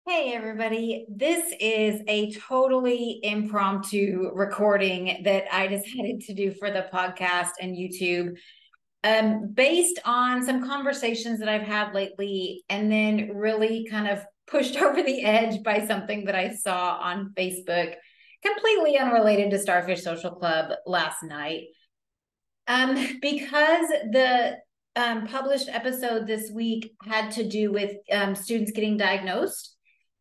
Hey, everybody. This is a totally impromptu recording that I decided to do for the podcast and YouTube, based on some conversations that I've had lately, and then really kind of pushed over the edge by something that I saw on Facebook, completely unrelated to Starfish Social Club last night. Because the published episode this week had to do with students getting diagnosed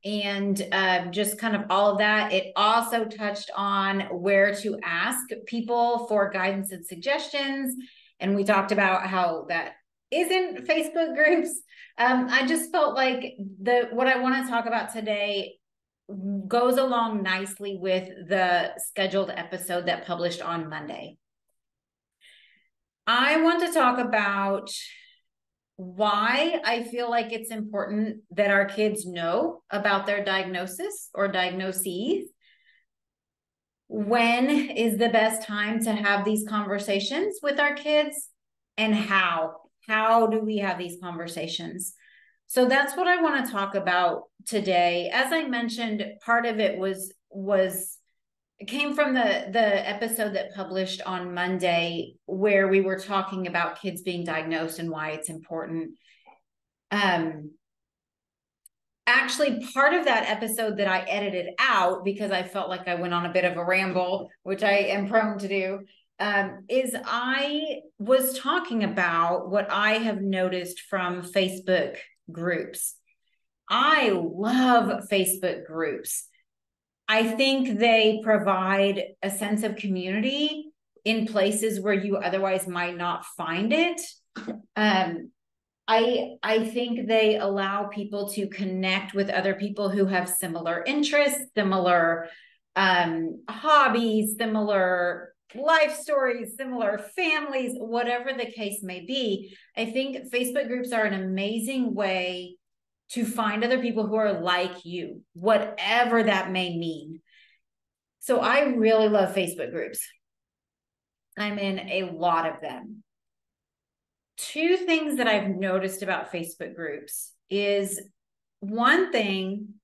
and just kind of all of that. It also touched on where to ask people for guidance and suggestions. And we talked about how that isn't Facebook groups. I just felt like what I want to talk about today goes along nicely with the scheduled episode that published on Monday. I want to talk about why I feel like it's important that our kids know about their diagnosis or diagnoses. When is the best time to have these conversations with our kids, and how? How do we have these conversations? So that's what I want to talk about today. As I mentioned, part of it came from the episode that published on Monday, where we were talking about kids being diagnosed and why it's important. Actually, part of that episode that I edited out because I felt like I went on a bit of a ramble, which I am prone to do, is I was talking about what I have noticed from Facebook groups. I love Facebook groups. I think they provide a sense of community in places where you otherwise might not find it. I think they allow people to connect with other people who have similar interests, similar hobbies, similar life stories, similar families, whatever the case may be. I think Facebook groups are an amazing way to find other people who are like you, whatever that may mean. So I really love Facebook groups. I'm in a lot of them. Two things that I've noticed about Facebook groups is, one thing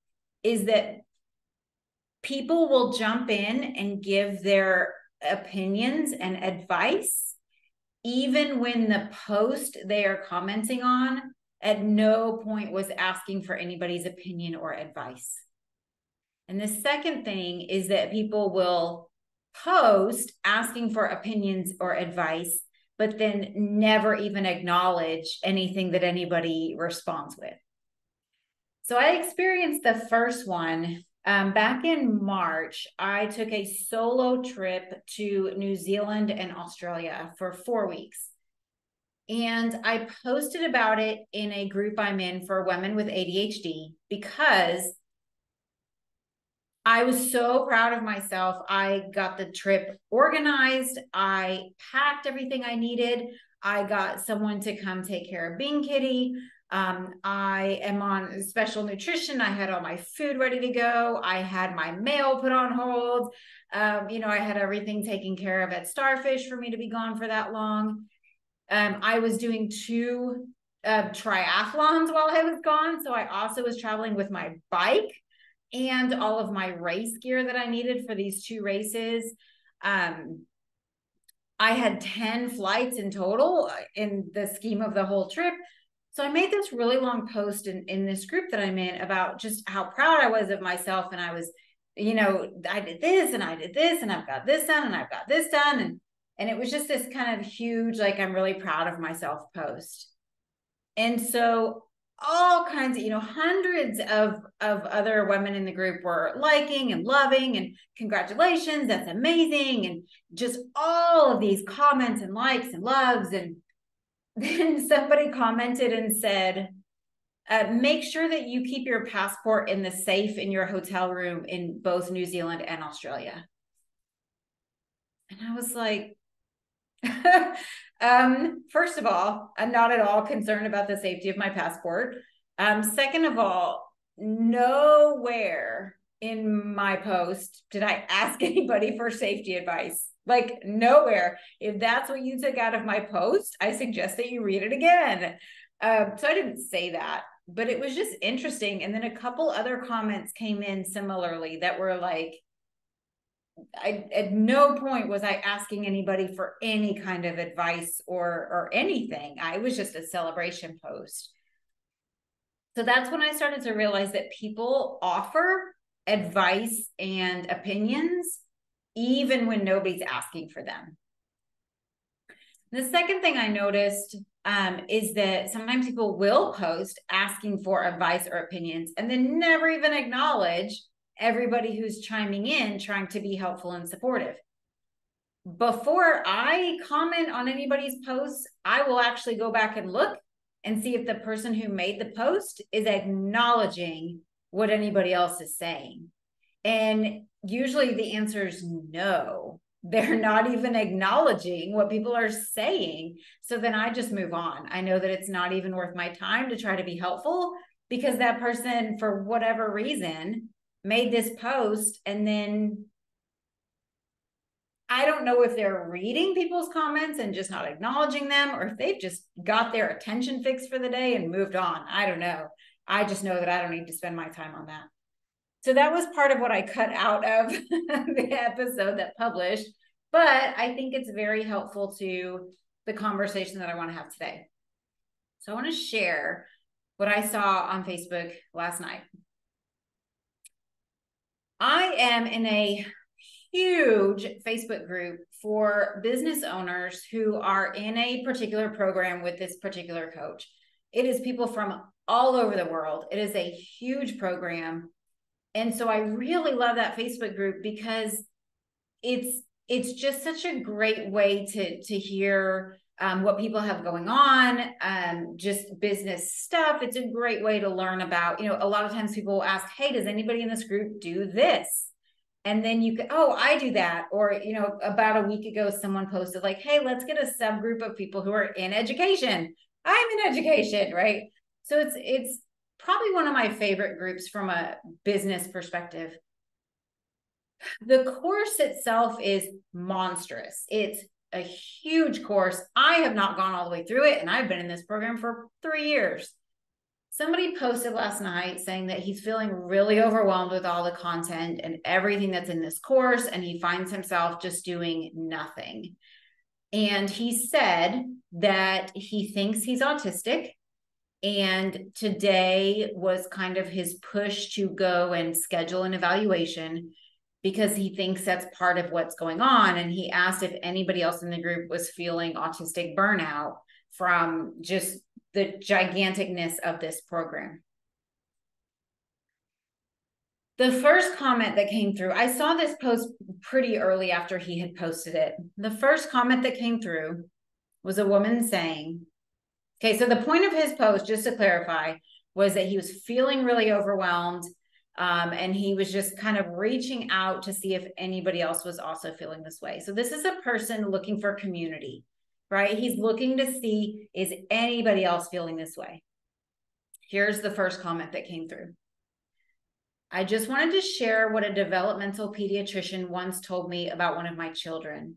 is that people will jump in and give their opinions and advice, even when the post they are commenting on at no point was asking for anybody's opinion or advice. And the second thing is that people will post asking for opinions or advice, but then never even acknowledge anything that anybody responds with. So I experienced the first one back in March. I took a solo trip to New Zealand and Australia for 4 weeks. And I posted about it in a group I'm in for women with ADHD because I was so proud of myself. I got the trip organized. I packed everything I needed. I got someone to come take care of Bean Kitty. I am on special nutrition. I had all my food ready to go. I had my mail put on hold. I had everything taken care of at Starfish for me to be gone for that long. I was doing 2 triathlons while I was gone. So I also was traveling with my bike and all of my race gear that I needed for these 2 races. I had 10 flights in total in the scheme of the whole trip. So I made this really long post in this group that I'm in about just how proud I was of myself. And I was, I did this and I did this and I've got this done and I've got this done. And it was just this kind of huge, like, I'm really proud of myself post. And so all kinds of, hundreds of other women in the group were liking and loving and congratulations, that's amazing. And just all of these comments and likes and loves. And then somebody commented and said, make sure that you keep your passport in the safe in your hotel room in both New Zealand and Australia. And I was like, first of all, I'm not at all concerned about the safety of my passport. Second of all, nowhere in my post did I ask anybody for safety advice. Like, nowhere. If that's what you took out of my post, I suggest that you read it again. So I didn't say that. but it was just interesting. And then a couple other comments came in similarly that were like, at no point was I asking anybody for any kind of advice or anything. I was just a celebration post. So that's when I started to realize that people offer advice and opinions even when nobody's asking for them. The second thing I noticed is that sometimes people will post asking for advice or opinions and then never even acknowledge everybody who's chiming in, trying to be helpful and supportive. Before I comment on anybody's posts, I will actually go back and look and see if the person who made the post is acknowledging what anybody else is saying. And usually the answer is no. They're not even acknowledging what people are saying. So then I just move on. I know that it's not even worth my time to try to be helpful because that person, for whatever reason, made this post, and then I don't know if they're reading people's comments and just not acknowledging them, or if they've just got their attention fixed for the day and moved on. I don't know. I just know that I don't need to spend my time on that. So that was part of what I cut out of the episode that published, but I think it's very helpful to the conversation that I want to have today. So I want to share what I saw on Facebook last night. I am in a huge Facebook group for business owners who are in a particular program with this particular coach. It is people from all over the world. It is a huge program. And so I really love that Facebook group because it's just such a great way to hear what people have going on, just business stuff. It's a great way to learn about, a lot of times people will ask, hey, does anybody in this group do this? And then you could, oh, I do that. Or, about a week ago, someone posted like, hey, let's get a subgroup of people who are in education. I'm in education, right? So it's probably one of my favorite groups from a business perspective. The course itself is monstrous. It's a huge course. I have not gone all the way through it, and I've been in this program for 3 years. Somebody posted last night saying that he's feeling really overwhelmed with all the content and everything that's in this course, and he finds himself just doing nothing. And he said that he thinks he's autistic. And today was kind of his push to go and schedule an evaluation because he thinks that's part of what's going on. And he asked if anybody else in the group was feeling autistic burnout from just the giganticness of this program. The first comment that came through, I saw this post pretty early after he had posted it. The first comment that came through was a woman saying, okay, so the point of his post, just to clarify, was that he was feeling really overwhelmed, and he was just kind of reaching out to see if anybody else was also feeling this way. So this is a person looking for community, right? He's looking to see, is anybody else feeling this way? Here's the first comment that came through. I just wanted to share what a developmental pediatrician once told me about one of my children.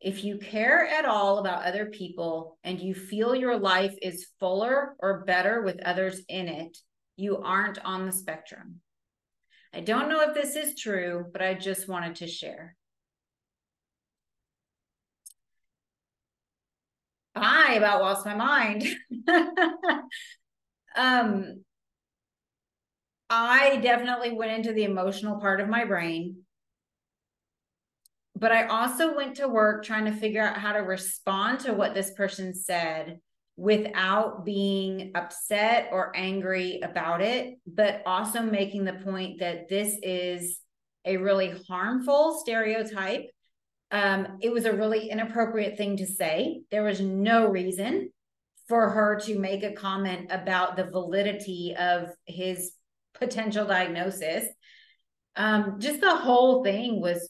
If you care at all about other people and you feel your life is fuller or better with others in it, you aren't on the spectrum. I don't know if this is true, but I just wanted to share. I about lost my mind. I definitely went into the emotional part of my brain, but I also went to work trying to figure out how to respond to what this person said without being upset or angry about it, but also making the point that this is a really harmful stereotype. It was a really inappropriate thing to say. There was no reason for her to make a comment about the validity of his potential diagnosis. Just the whole thing was,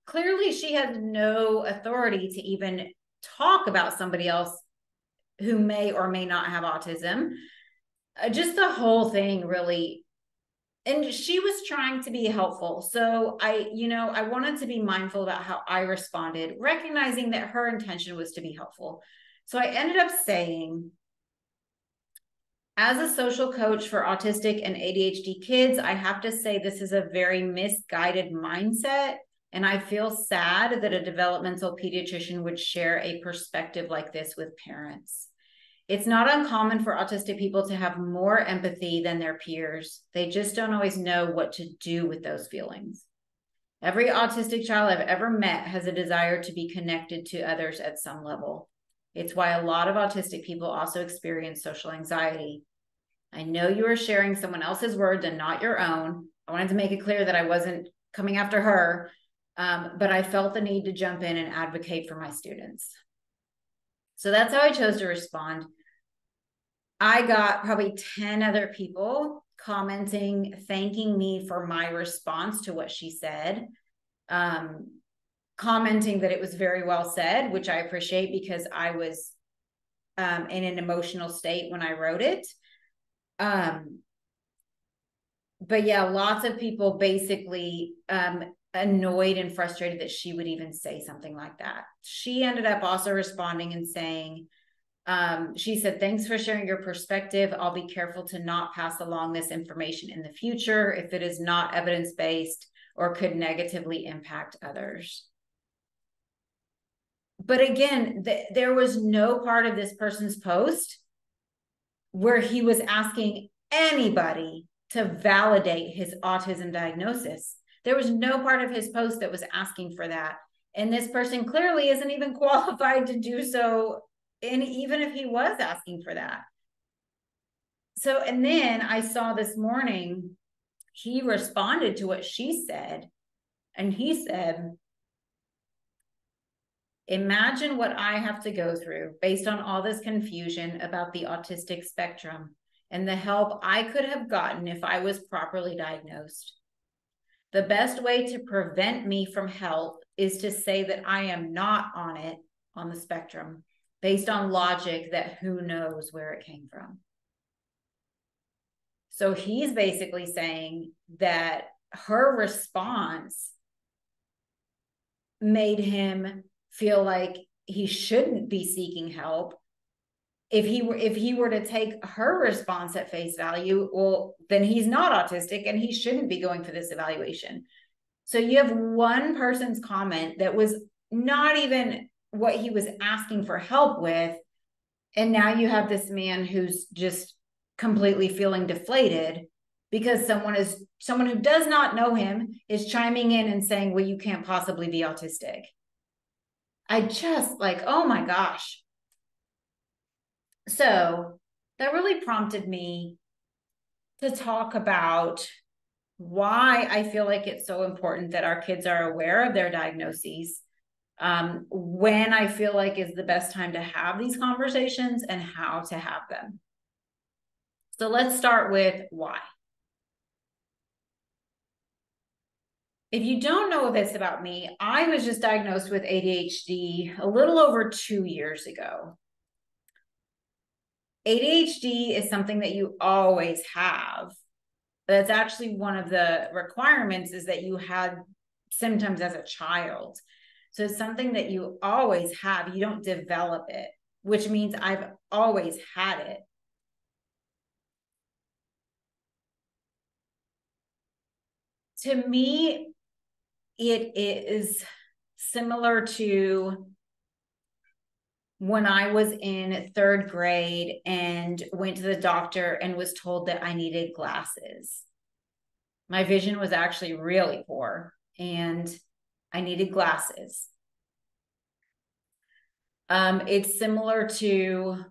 clearly she has no authority to even talk about somebody else who may or may not have autism. Just the whole thing really, and she was trying to be helpful. So I wanted to be mindful about how I responded, recognizing that her intention was to be helpful. So I ended up saying, As a social coach for autistic and ADHD kids, I have to say this is a very misguided mindset. And I feel sad that a developmental pediatrician would share a perspective like this with parents. It's not uncommon for autistic people to have more empathy than their peers. They just don't always know what to do with those feelings. Every autistic child I've ever met has a desire to be connected to others at some level. It's why a lot of autistic people also experience social anxiety. I know you are sharing someone else's words and not your own. I wanted to make it clear that I wasn't coming after her, but I felt the need to jump in and advocate for my students. So that's how I chose to respond. I got probably 10 other people commenting, thanking me for my response to what she said, commenting that it was very well said, which I appreciate because I was in an emotional state when I wrote it. But yeah, lots of people basically annoyed and frustrated that she would even say something like that. She ended up also responding and saying, she said, thanks for sharing your perspective. I'll be careful to not pass along this information in the future if it is not evidence-based or could negatively impact others. But again, there was no part of this person's post where he was asking anybody to validate his autism diagnosis. There was no part of his post that was asking for that. And this person clearly isn't even qualified to do so, and even if he was asking for that. So, and then I saw this morning, he responded to what she said, and he said, imagine what I have to go through based on all this confusion about the autistic spectrum and the help I could have gotten if I was properly diagnosed. The best way to prevent me from help is to say that I am not on it, on the spectrum, based on logic that who knows where it came from. So he's basically saying that her response made him feel like he shouldn't be seeking help. If he were to take her response at face value, well, then he's not autistic and he shouldn't be going for this evaluation. So you have one person's comment that was not even what he was asking for help with. And now you have this man who's just completely feeling deflated because someone who does not know him is chiming in and saying, well, you can't possibly be autistic. I just like, oh my gosh. So that really prompted me to talk about why I feel like it's so important that our kids are aware of their diagnoses, when I feel like is the best time to have these conversations and how to have them. So let's start with why. If you don't know this about me, I was just diagnosed with ADHD a little over 2 years ago. ADHD is something that you always have. That's actually one of the requirements, is that you had symptoms as a child. So it's something that you always have. You don't develop it, which means I've always had it. To me, it is similar to when I was in 3rd grade and went to the doctor and was told that I needed glasses. My vision was actually really poor and I needed glasses. It's similar to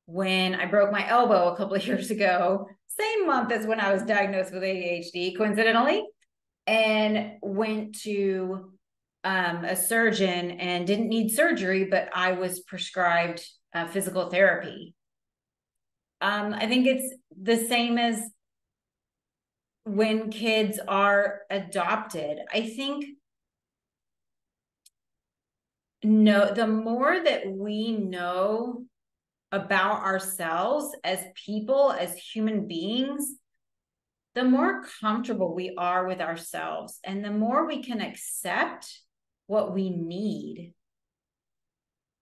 when I broke my elbow a couple of years ago, same month as when I was diagnosed with ADHD, coincidentally, and went to a surgeon and didn't need surgery, but I was prescribed physical therapy. I think it's the same as when kids are adopted. I think the more that we know about ourselves as people, as human beings, the more comfortable we are with ourselves and the more we can accept what we need.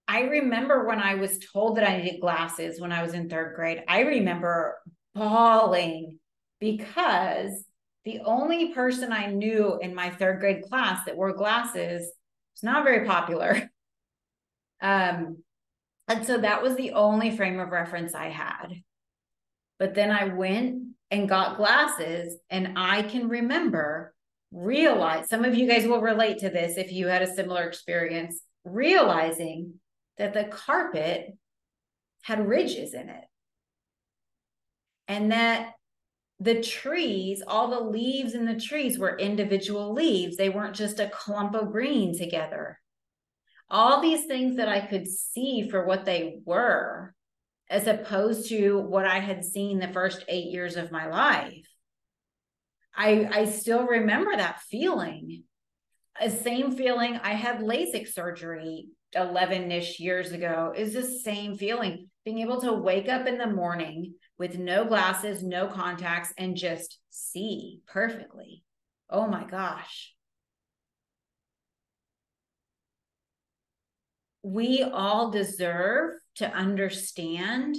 I remember when I was told that I needed glasses when I was in third grade, I remember bawling because the only person I knew in my third grade class that wore glasses was not very popular. And so that was the only frame of reference I had. But then I went and got glasses, and I can remember realize, some of you guys will relate to this if you had a similar experience, realizing that the carpet had ridges in it, and that the trees, all the leaves in the trees were individual leaves. They weren't just a clump of green together. All these things that I could see for what they were, as opposed to what I had seen the first 8 years of my life. I still remember that feeling. The same feeling. I had LASIK surgery 11-ish years ago. Is the same feeling. Being able to wake up in the morning with no glasses, no contacts, and just see perfectly. Oh my gosh. We all deserve to understand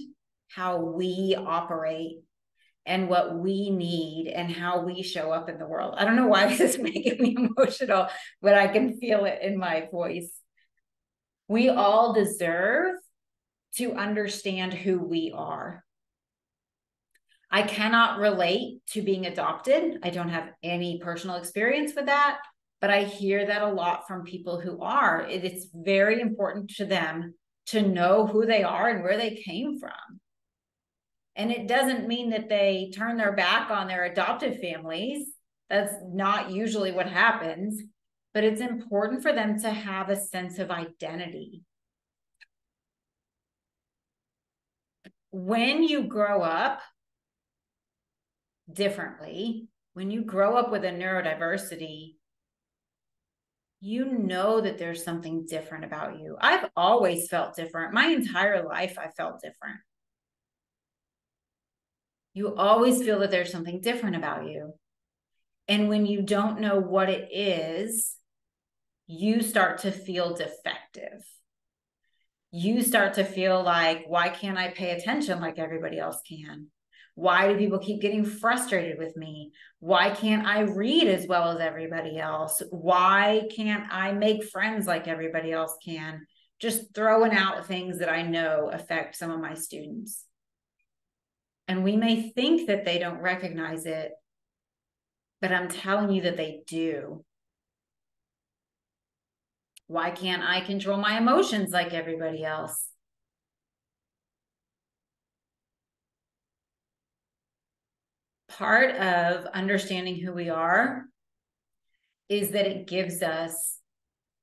how we operate and what we need and how we show up in the world. I don't know why this is making me emotional, but I can feel it in my voice. We all deserve to understand who we are. I cannot relate to being adopted. I don't have any personal experience with that, but I hear that a lot from people who are. It's very important to them to know who they are and where they came from. And it doesn't mean that they turn their back on their adoptive families. That's not usually what happens, but it's important for them to have a sense of identity. When you grow up differently, when you grow up with a neurodiversity, you know that there's something different about you. I've always felt different. My entire life, I felt different. You always feel that there's something different about you. And when you don't know what it is, you start to feel defective. You start to feel like, why can't I pay attention like everybody else can? Why do people keep getting frustrated with me? Why can't I read as well as everybody else? Why can't I make friends like everybody else can? Just throwing out things that I know affect some of my students. And we may think that they don't recognize it, but I'm telling you that they do. Why can't I control my emotions like everybody else? Part of understanding who we are is that it gives us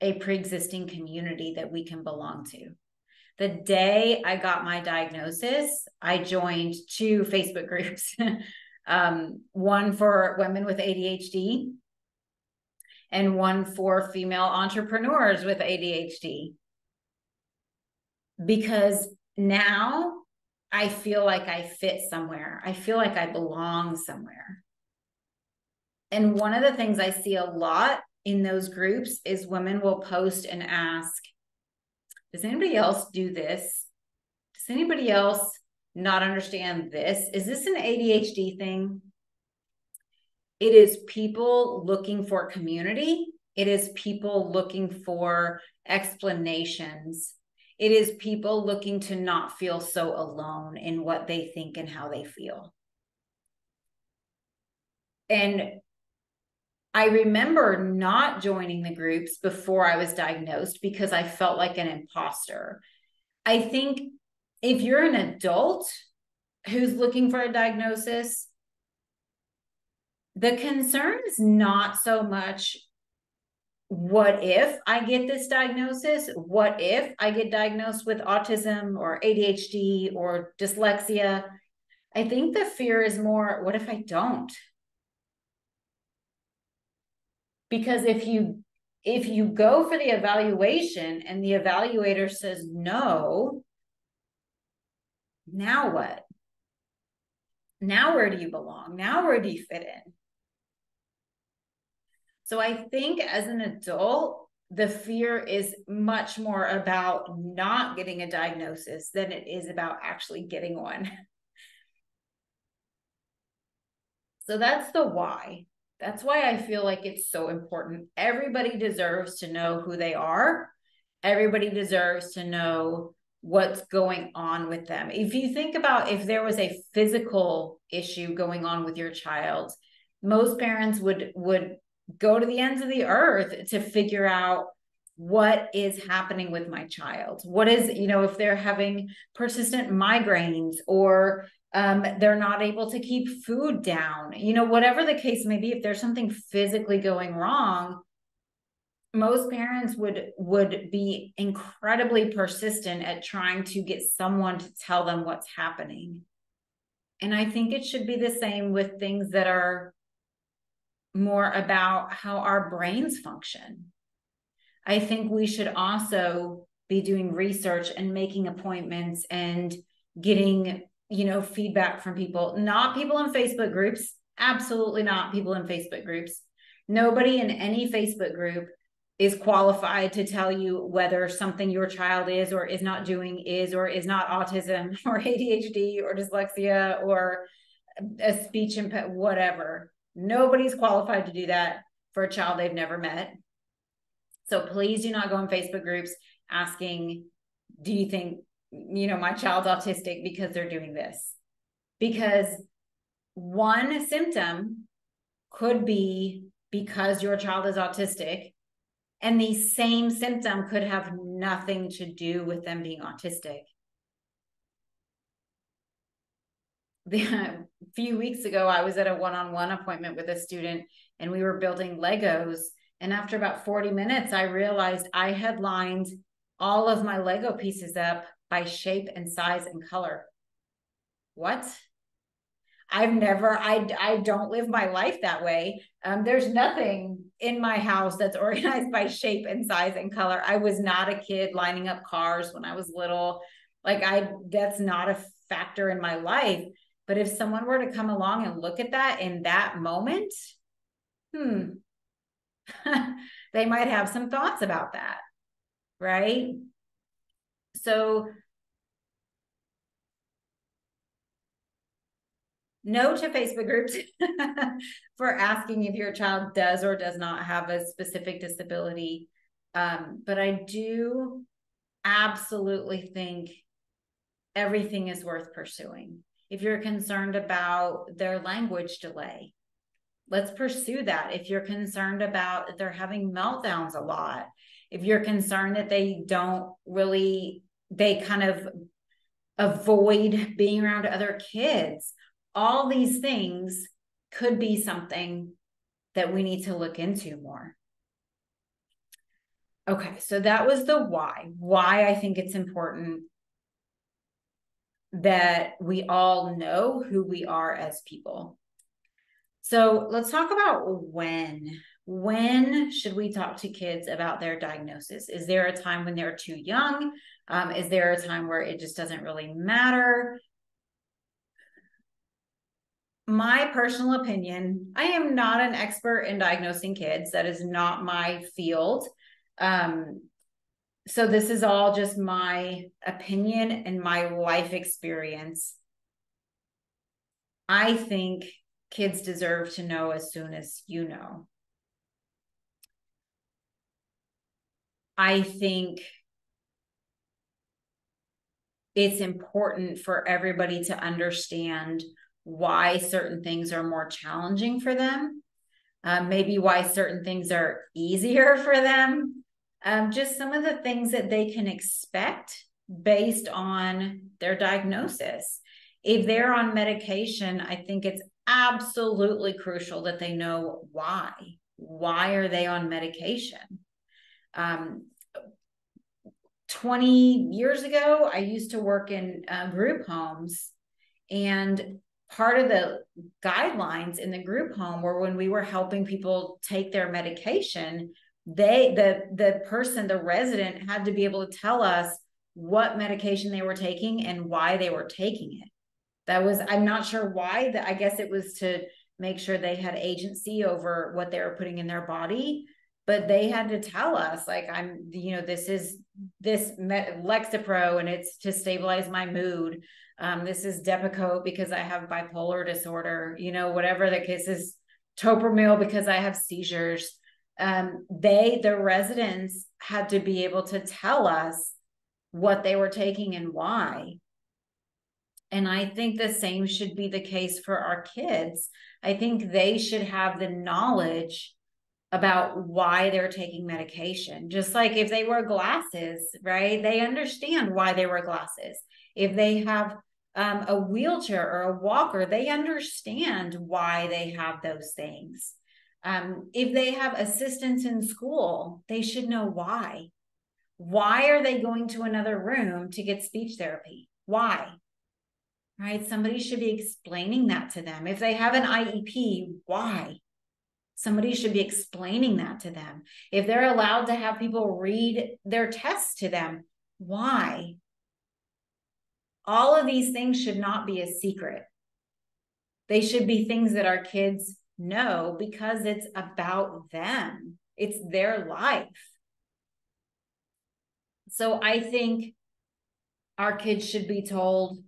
a pre-existing community that we can belong to. The day I got my diagnosis, I joined 2 Facebook groups, one for women with ADHD and one for female entrepreneurs with ADHD. Because now I feel like I fit somewhere. I feel like I belong somewhere. And one of the things I see a lot in those groups is women will post and ask, does anybody else do this? Does anybody else not understand this? Is this an ADHD thing? It is people looking for community. It is people looking for explanations. It is people looking to not feel so alone in what they think and how they feel. And I remember not joining the groups before I was diagnosed because I felt like an imposter. I think if you're an adult who's looking for a diagnosis, the concern is not so much, what if I get this diagnosis? What if I get diagnosed with autism or ADHD or dyslexia? I think the fear is more, what if I don't? Because if you go for the evaluation and the evaluator says no, now what? Now where do you belong? Now where do you fit in? So I think as an adult, the fear is much more about not getting a diagnosis than it is about actually getting one. So that's the why. That's why I feel like it's so important. Everybody deserves to know who they are. Everybody deserves to know what's going on with them. If you think about if there was a physical issue going on with your child, most parents would go to the ends of the earth to figure out what is happening with my child. What is, if they're having persistent migraines, or they're not able to keep food down, whatever the case may be, if there's something physically going wrong, most parents would be incredibly persistent at trying to get someone to tell them what's happening. And I think it should be the same with things that are more about how our brains function. I think we should also be doing research and making appointments and getting, feedback from people, not people in Facebook groups. Absolutely not people in Facebook groups. Nobody in any Facebook group is qualified to tell you whether something your child is or is not doing is or is not autism or ADHD or dyslexia or a speech impediment, whatever. Nobody's qualified to do that for a child they've never met. So please do not go in Facebook groups asking, do you think, my child's autistic because they're doing this? Because one symptom could be because your child is autistic, and the same symptom could have nothing to do with them being autistic. A few weeks ago, I was at a one-on-one appointment with a student, and we were building Legos. And after about 40 minutes, I realized I had lined all of my Lego pieces up by shape and size and color. What? I don't live my life that way. There's nothing in my house that's organized by shape and size and color. I was not a kid lining up cars when I was little. That's not a factor in my life. But if someone were to come along and look at that in that moment, they might have some thoughts about that, right? So no to Facebook groups for asking if your child does or does not have a specific disability. But I do absolutely think everything is worth pursuing. If you're concerned about their language delay, let's pursue that. If you're concerned about that they're having meltdowns a lot, if you're concerned that they kind of avoid being around other kids, all these things could be something that we need to look into more. Okay, so that was the why I think it's important that we all know who we are as people. So let's talk about when. When should we talk to kids about their diagnosis? Is there a time when they're too young? Is there a time where it just doesn't really matter? My personal opinion, I am not an expert in diagnosing kids. That is not my field. So this is all just my opinion and my life experience. I think kids deserve to know as soon as you know. I think it's important for everybody to understand why certain things are more challenging for them, maybe why certain things are easier for them, just some of the things that they can expect based on their diagnosis. If they're on medication, I think it's absolutely crucial that they know why. Why are they on medication? 20 years ago, I used to work in group homes, and part of the guidelines in the group home were when we were helping people take their medication, the resident had to be able to tell us what medication they were taking and why they were taking it. I'm not sure why, I guess it was to make sure they had agency over what they were putting in their body. but they had to tell us, like, this is this Lexapro and it's to stabilize my mood. This is Depakote because I have bipolar disorder, whatever the case is, Topramil because I have seizures. The residents had to be able to tell us what they were taking and why. And I think the same should be the case for our kids. I think they should have the knowledge about why they're taking medication. Just like if they wear glasses, right? They understand why they wear glasses. If they have a wheelchair or a walker, they understand why they have those things. If they have assistance in school, they should know why. Why are they going to another room to get speech therapy? Why? Right? Somebody should be explaining that to them. If they have an IEP, why? Somebody should be explaining that to them. If they're allowed to have people read their tests to them, why? All of these things should not be a secret. They should be things that our kids know because it's about them. It's their life. So I think our kids should be told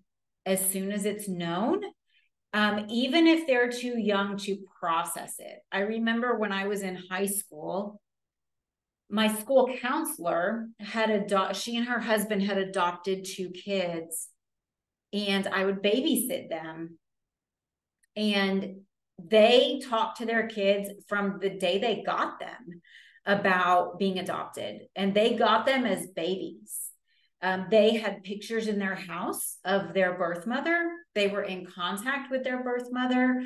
as soon as it's known, even if they're too young to process it. I remember when I was in high school, my school counselor she and her husband had adopted 2 kids, and I would babysit them. And they talked to their kids from the day they got them about being adopted, and they got them as babies. They had pictures in their house of their birth mother. They were in contact with their birth mother.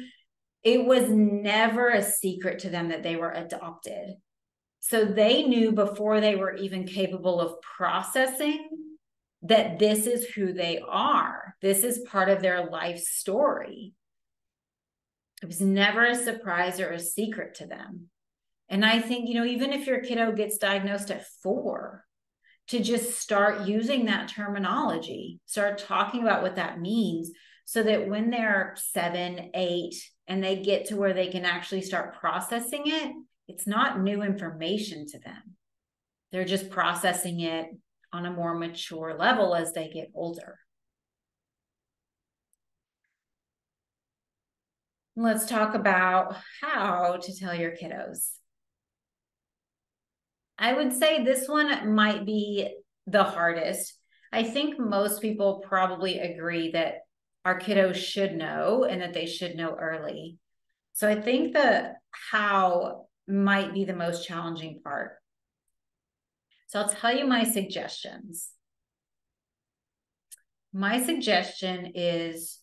It was never a secret to them that they were adopted. So they knew before they were even capable of processing that this is who they are. This is part of their life story. It was never a surprise or a secret to them. And I think, even if your kiddo gets diagnosed at 4, to just start using that terminology, start talking about what that means, so that when they're 7, 8, and they get to where they can actually start processing it, it's not new information to them. They're just processing it on a more mature level as they get older. Let's talk about how to tell your kiddos. I would say this one might be the hardest. I think most people probably agree that our kiddos should know and that they should know early. So I think the how might be the most challenging part. So I'll tell you my suggestions. My suggestion is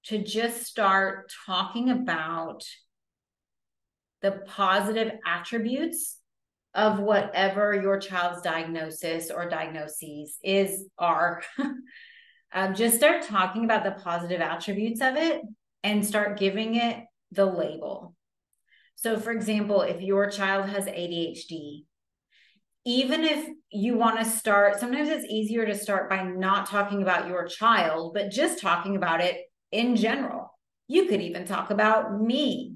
to just start talking about the positive attributes of whatever your child's diagnosis or diagnoses are. Just start talking about the positive attributes of it and start giving it the label. So for example, if your child has ADHD, even if you want to start, sometimes it's easier to start by not talking about your child, but just talking about it in general. You could even talk about me.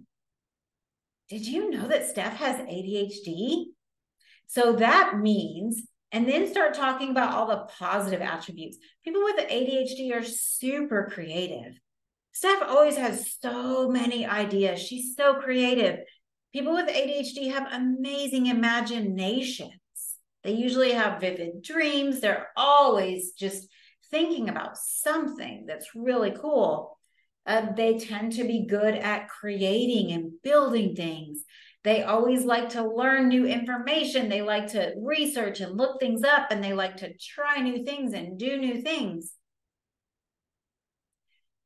Did you know that Steph has ADHD? So that means, and then start talking about all the positive attributes. People with ADHD are super creative. Steph always has so many ideas. She's so creative. People with ADHD have amazing imaginations. They usually have vivid dreams. They're always just thinking about something that's really cool. They tend to be good at creating and building things. They always like to learn new information. They like to research and look things up, and they like to try new things and do new things.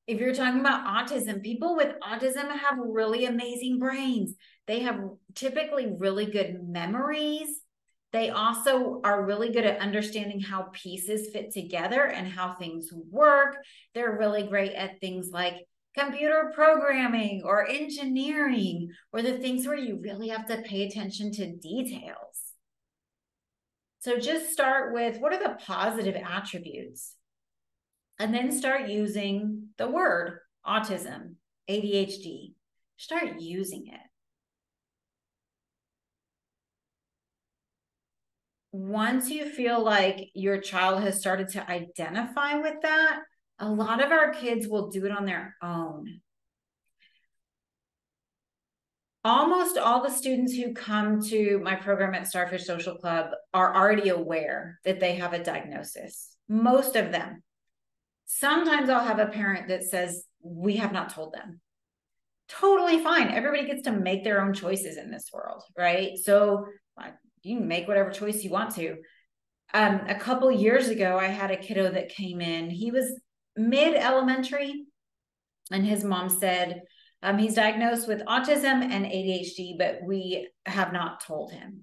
If you're talking about autism, people with autism have really amazing brains. They have typically really good memories. They also are really good at understanding how pieces fit together and how things work. They're really great at things like computer programming or engineering, or the things where you really have to pay attention to details. So just start with, what are the positive attributes? And then start using the word autism, ADHD. Start using it. once you feel like your child has started to identify with that, a lot of our kids will do it on their own. Almost all the students who come to my program at Starfish Social Club are already aware that they have a diagnosis. Most of them. Sometimes I'll have a parent that says, we have not told them. Totally fine. Everybody gets to make their own choices in this world, right? So you can make whatever choice you want to. A couple years ago, I had a kiddo that came in. He was mid-elementary, and his mom said, he's diagnosed with autism and ADHD, but we have not told him.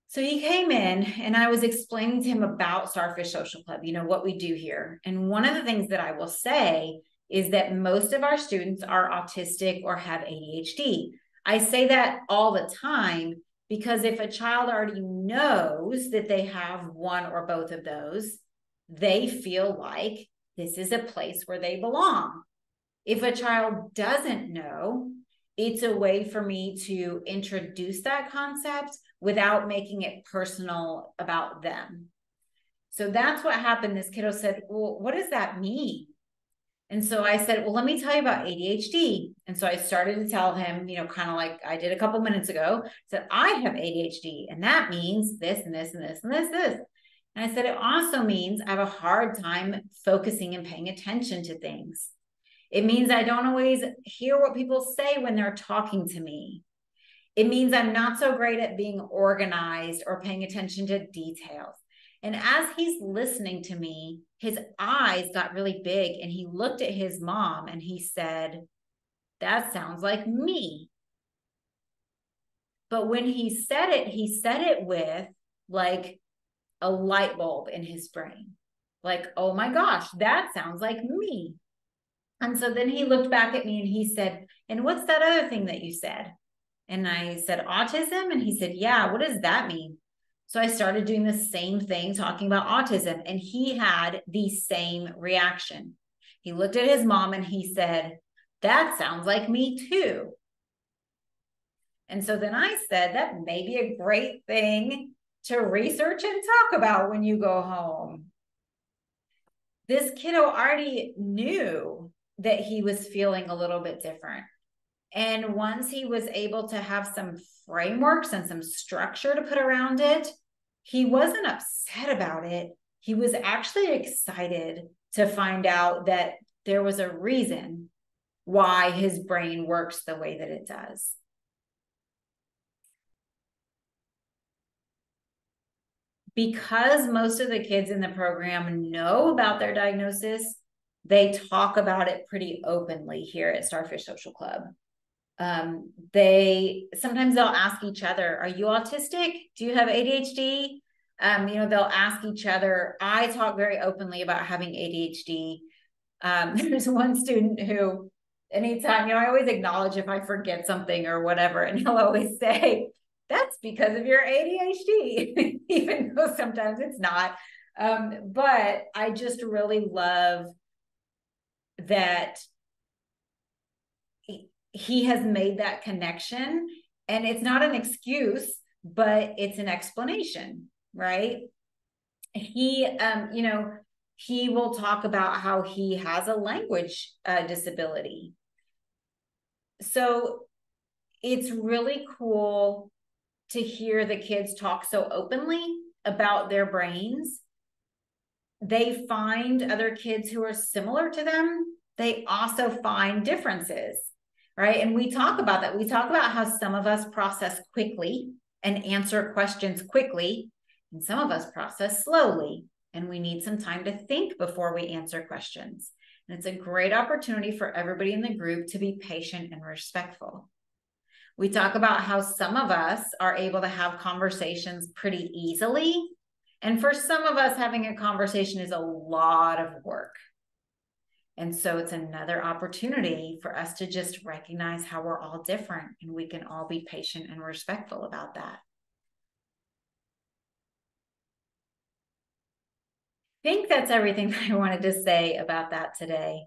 So he came in and I was explaining to him about Starfish Social Club, what we do here. And one of the things that I will say is that most of our students are autistic or have ADHD. I say that all the time because if a child already knows that they have one or both of those, they feel like this is a place where they belong. If a child doesn't know, it's a way for me to introduce that concept without making it personal about them. So that's what happened. This kiddo said, well, what does that mean? And so I said, well, let me tell you about ADHD. And so I started to tell him, kind of like I did a couple minutes ago, said, I have ADHD, and that means this and this and this and this. And I said, it also means I have a hard time focusing and paying attention to things. It means I don't always hear what people say when they're talking to me. It means I'm not so great at being organized or paying attention to details. And as he's listening to me, his eyes got really big and he looked at his mom and he said, that sounds like me. But when he said it with like a light bulb in his brain. Like, oh my gosh, that sounds like me. And so then he looked back at me and he said, and what's that other thing that you said? And I said, autism. And he said, yeah, what does that mean? So I started doing the same thing, talking about autism. And he had the same reaction. He looked at his mom and he said, that sounds like me too. And so then I said, that may be a great thing to research and talk about when you go home. This kiddo already knew that he was feeling a little bit different. And once he was able to have some frameworks and some structure to put around it, he wasn't upset about it. He was actually excited to find out that there was a reason why his brain works the way that it does. Because most of the kids in the program know about their diagnosis, they talk about it pretty openly here at Starfish Social Club. Sometimes they'll ask each other, are you autistic? Do you have ADHD? They'll ask each other. I talk very openly about having ADHD. There's one student who, anytime, I always acknowledge if I forget something or whatever, and he'll always say, that's because of your ADHD, even though sometimes it's not. But I just really love that he has made that connection, and it's not an excuse, but it's an explanation, right? He will talk about how he has a language disability. So it's really cool to hear the kids talk so openly about their brains. They find other kids who are similar to them. They also find differences, right? And we talk about that. We talk about how some of us process quickly and answer questions quickly, and some of us process slowly, and we need some time to think before we answer questions. And it's a great opportunity for everybody in the group to be patient and respectful. We talk about how some of us are able to have conversations pretty easily. And for some of us, having a conversation is a lot of work. And so it's another opportunity for us to just recognize how we're all different, and we can all be patient and respectful about that. I think that's everything that I wanted to say about that today.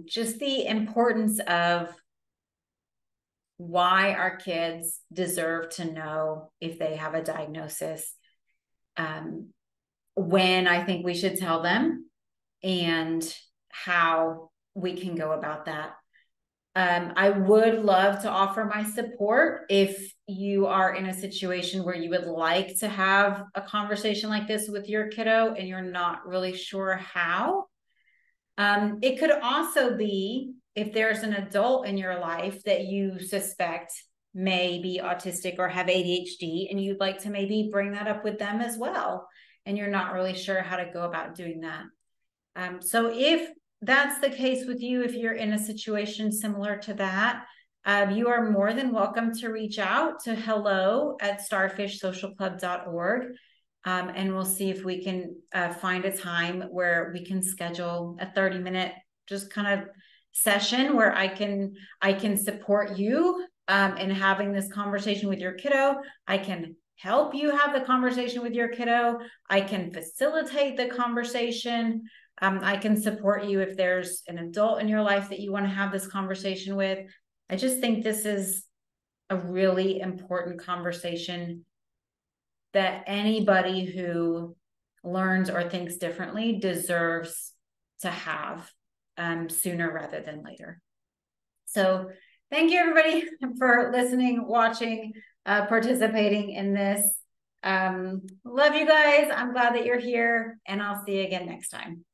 Just the importance of why our kids deserve to know if they have a diagnosis, when I think we should tell them, and how we can go about that. I would love to offer my support if you are in a situation where you would like to have a conversation like this with your kiddo and you're not really sure how. It could also be if there's an adult in your life that you suspect may be autistic or have ADHD, and you'd like to maybe bring that up with them as well, and you're not really sure how to go about doing that. So if that's the case with you, if you're in a situation similar to that, you are more than welcome to reach out to hello@starfishsocialclub.org. And we'll see if we can find a time where we can schedule a 30-minute just kind of session where I can support you in having this conversation with your kiddo. I can help you have the conversation with your kiddo. I can facilitate the conversation. I can support you if there's an adult in your life that you want to have this conversation with. I just think this is a really important conversation that anybody who learns or thinks differently deserves to have sooner rather than later. So thank you, everybody, for listening, watching, participating in this. Love you guys. I'm glad that you're here, and I'll see you again next time.